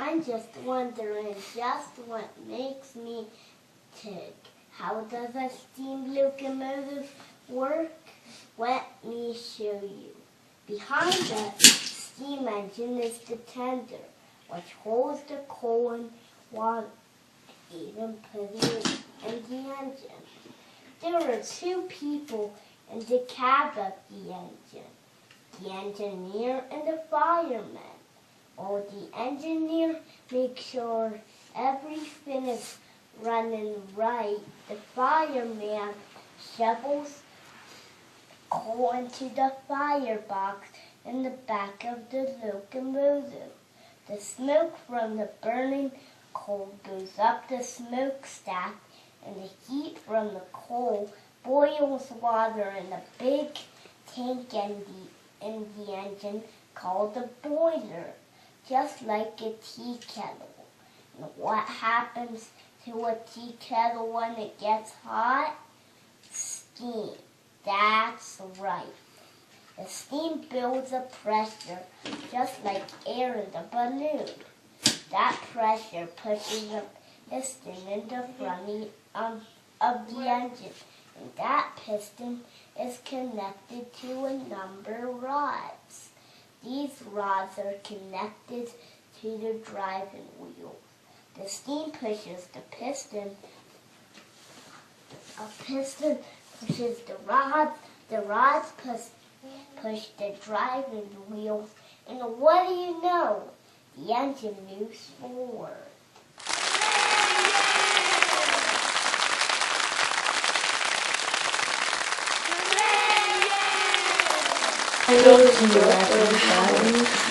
I'm just wondering just what makes me tick. How does a steam locomotive work? Let me show you. Behind the steam engine is the tender, which holds the coal and water, even putting it in the engine. There are two people in the cab of the engine, the engineer and the fireman. While the engineer makes sure everything is running right, the fireman shovels coal into the firebox in the back of the locomotive. The smoke from the burning coal goes up the smokestack, and the heat from the coal boils water in a big tank in the engine called the boiler, just like a tea kettle. And what happens to a tea kettle when it gets hot? Steam. That's right. The steam builds a pressure, just like air in the balloon. That pressure pushes a piston in the front of the engine, and that piston is connected to a number of rods. These rods are connected to the driving wheels. The steam pushes the piston. A piston pushes the rods push the driving wheels, and what do you know? The engine moves forward. Hello to you, everyone.